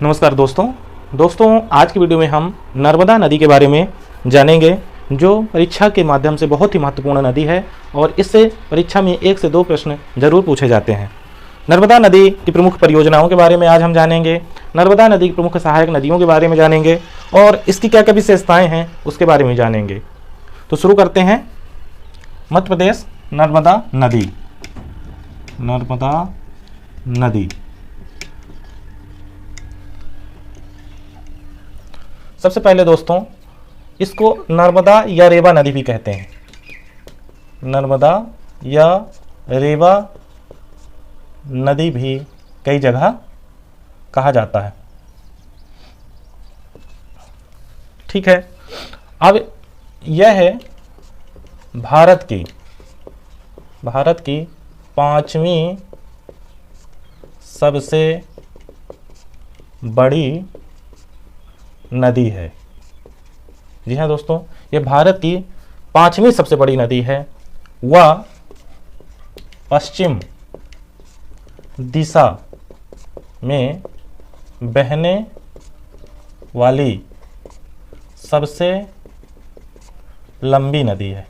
नमस्कार दोस्तों आज की वीडियो में हम नर्मदा नदी के बारे में जानेंगे, जो परीक्षा के माध्यम से बहुत ही महत्वपूर्ण नदी है और इससे परीक्षा में 1 से 2 प्रश्न जरूर पूछे जाते हैं। नर्मदा नदी की प्रमुख परियोजनाओं के बारे में आज हम जानेंगे, नर्मदा नदी की प्रमुख सहायक नदियों के बारे में जानेंगे और इसकी क्या क्या विशेषताएँ हैं उसके बारे में जानेंगे। तो शुरू करते हैं। मध्य प्रदेश नर्मदा नदी। सबसे पहले दोस्तों, इसको नर्मदा या रेवा नदी भी कहते हैं। नर्मदा या रेवा नदी भी कई जगह कहा जाता है। ठीक है, अब यह है भारत की 5वीं सबसे बड़ी नदी है। जी हाँ दोस्तों, ये भारत की 5वीं सबसे बड़ी नदी है। वह पश्चिम दिशा में बहने वाली सबसे लंबी नदी है।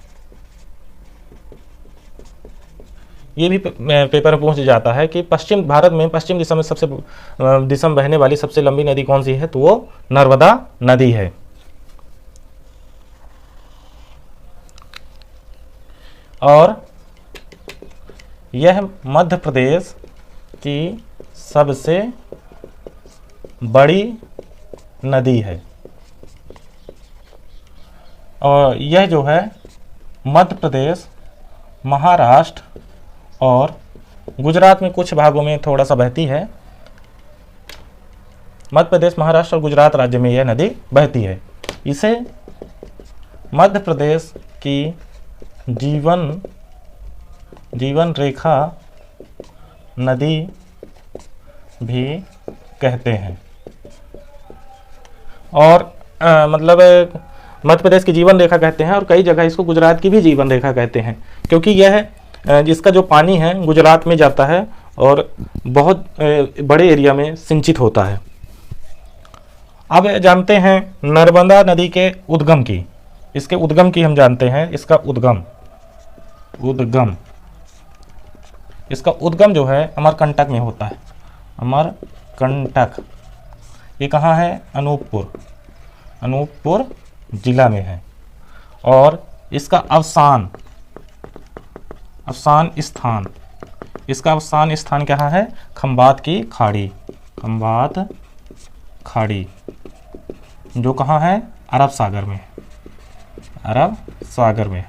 ये भी पेपर में पूछ जाता है कि भारत में पश्चिम दिशा में सबसे दिशा में बहने वाली सबसे लंबी नदी कौन सी है, तो वो नर्मदा नदी है। और यह मध्य प्रदेश की सबसे बड़ी नदी है। और यह जो है मध्य प्रदेश, महाराष्ट्र और गुजरात में कुछ भागों में थोड़ा सा बहती है। मध्य प्रदेश, महाराष्ट्र और गुजरात राज्य में यह नदी बहती है। इसे मध्य प्रदेश की जीवन रेखा नदी भी कहते हैं। और मध्य प्रदेश की जीवन रेखा कहते हैं और कई जगह इसको गुजरात की भी जीवन रेखा कहते हैं, क्योंकि यह जिसका जो पानी है गुजरात में जाता है और बहुत बड़े एरिया में सिंचित होता है। अब जानते हैं नर्मदा नदी के उद्गम की। इसके उद्गम की हम जानते हैं। इसका उद्गम इसका उद्गम जो है अमरकंटक में होता है। अमरकंटक ये कहाँ है? अनूपपुर जिला में है। और इसका अवसान स्थान, इसका अवसान स्थान कहाँ है? खंबात की खाड़ी, जो कहाँ है? अरब सागर में।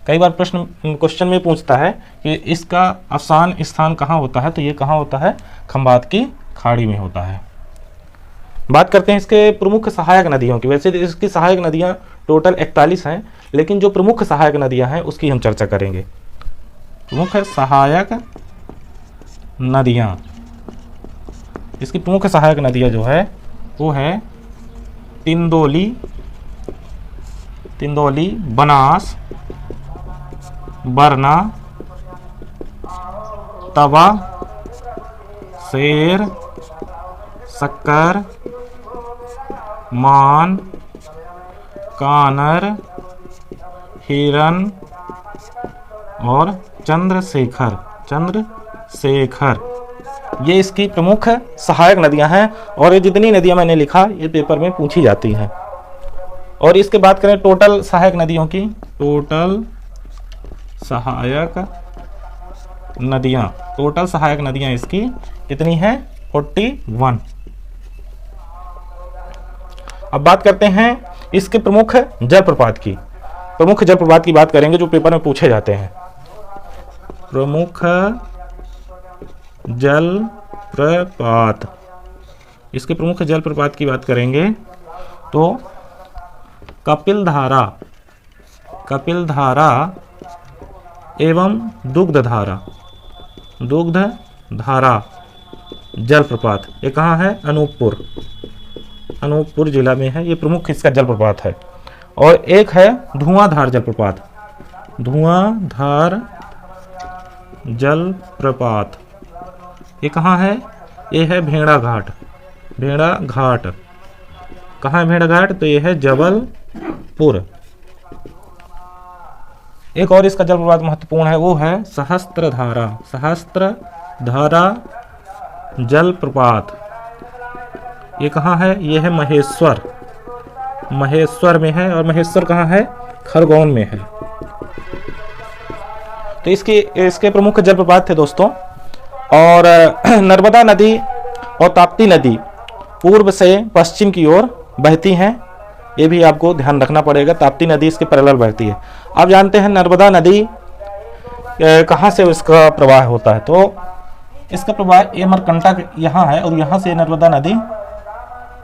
कई बार क्वेश्चन में पूछता है कि इसका अवसान स्थान कहाँ होता है, तो ये कहाँ होता है? खंबात की खाड़ी में होता है। बात करते हैं इसके प्रमुख सहायक नदियों की। वैसे इसकी सहायक नदियाँ टोटल 41 हैं, लेकिन जो प्रमुख सहायक नदियां हैं उसकी हम चर्चा करेंगे। प्रमुख सहायक नदियां, इसकी प्रमुख सहायक नदियां जो है वो है तिंदोली, बनास, बरना, तवा, शेर, सक्कर, मान, कानर, हिरन और चंद्रशेखर। ये इसकी प्रमुख सहायक नदियां हैं और ये जितनी नदियां मैंने लिखा ये पेपर में पूछी जाती हैं। और इसके बात करें टोटल सहायक नदियों की, टोटल सहायक नदियां इसकी कितनी हैं? 41। अब बात करते हैं इसके प्रमुख जलप्रपात की। प्रमुख जलप्रपात की बात करेंगे जो पेपर में पूछे जाते हैं। प्रमुख जलप्रपात, इसके प्रमुख जलप्रपात की बात करेंगे तो कपिलधारा एवं दुग्धधारा जलप्रपात, ये कहाँ है? अनूपपुर जिला में है। ये प्रमुख इसका जलप्रपात है। और एक है धुआंधार जलप्रपात, ये कहाँ है? ये है भेड़ा घाट। भेड़ा घाट कहाँ है? भेड़ा घाट तो ये है जबलपुर। एक और इसका जलप्रपात महत्वपूर्ण है, वो है सहस्त्रधारा। सहस्त्रधारा जलप्रपात ये कहाँ है? ये है महेश्वर। महेश्वर में है, और महेश्वर कहाँ है? खरगोन में है। तो इसके प्रमुख जलप्रपात थे दोस्तों। और नर्मदा नदी और ताप्ती नदी पूर्व से पश्चिम की ओर बहती हैं, ये भी आपको ध्यान रखना पड़ेगा। ताप्ती नदी इसके पैरेलल बहती है। आप जानते हैं नर्मदा नदी कहाँ से इसका प्रवाह होता है? तो इसका प्रवाह ये अमरकंटक यहाँ है, और यहाँ से नर्मदा नदी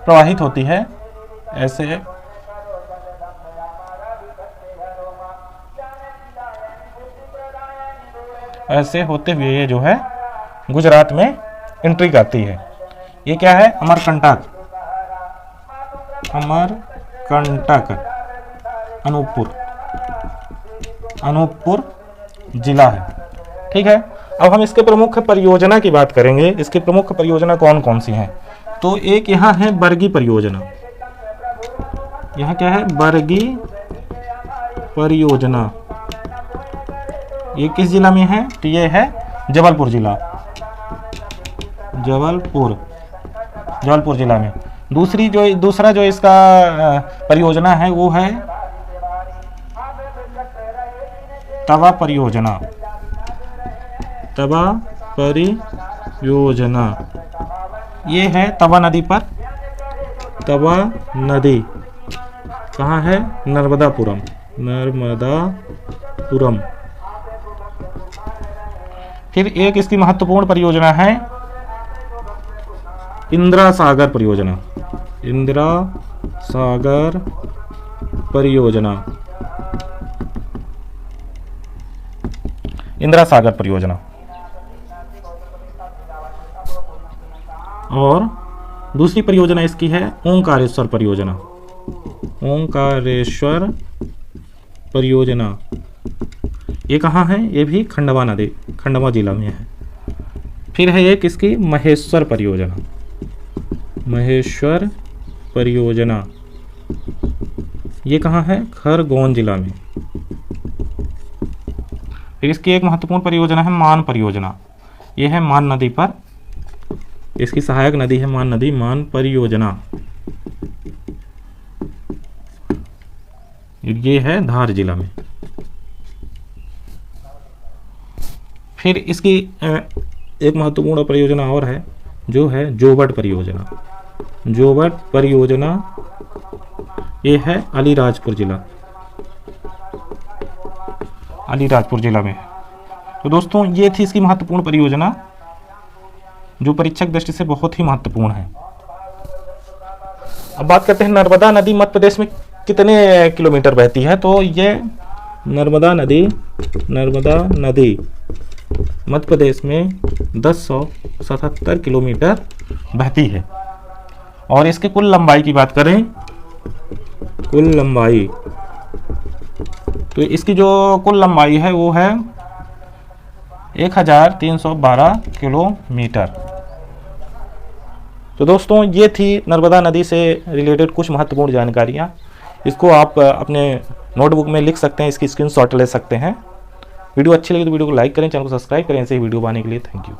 प्रवाहित होती है ऐसे होते हुए ये जो है गुजरात में एंट्री करती है। ये क्या है? अमरकंटक। अमरकंटक अनूपपुर जिला है। ठीक है। अब हम इसके प्रमुख परियोजना की बात करेंगे। इसकी प्रमुख परियोजना कौन कौन सी हैं? तो एक यहाँ है बरगी परियोजना। यहाँ क्या है? बरगी परियोजना। ये किस जिला में है? तो ये है जबलपुर जिला। जबलपुर जिला में। दूसरा जो इसका परियोजना है वो है तवा परियोजना। तवा परियोजना ये है तवा नदी पर। तवा नदी कहाँ है? नर्मदापुरम। फिर एक इसकी महत्वपूर्ण परियोजना है इंदिरा सागर परियोजना। इंदिरा सागर परियोजना। और दूसरी परियोजना इसकी है ओंकारेश्वर परियोजना। ये कहाँ है? ये भी खंडवा जिला में है। फिर है एक इसकी महेश्वर परियोजना। ये कहाँ है? खरगोन जिला में। फिर इसकी एक महत्वपूर्ण परियोजना है मान परियोजना। ये है मान नदी पर। इसकी सहायक नदी है मान नदी। मान परियोजना ये है धार जिला में। फिर इसकी एक महत्वपूर्ण परियोजना और है, जो है जोबट परियोजना। ये है अलीराजपुर जिला में। तो दोस्तों ये थी इसकी महत्वपूर्ण परियोजना, जो परीक्षक दृष्टि से बहुत ही महत्वपूर्ण है। अब बात करते हैं नर्मदा नदी मध्य प्रदेश में कितने किलोमीटर बहती है? तो ये नर्मदा नदी मध्य प्रदेश में 1077 किलोमीटर बहती है। और इसके कुल लंबाई की बात करें, तो इसकी जो कुल लंबाई है वो है 1312 किलोमीटर। तो दोस्तों ये थी नर्मदा नदी से रिलेटेड कुछ महत्वपूर्ण जानकारियाँ। इसको आप अपने नोटबुक में लिख सकते हैं, इसकी स्क्रीनशॉट ले सकते हैं। वीडियो अच्छी लगी तो वीडियो को लाइक करें, चैनल को सब्सक्राइब करें ऐसे ही वीडियो पाने के लिए। Thank you.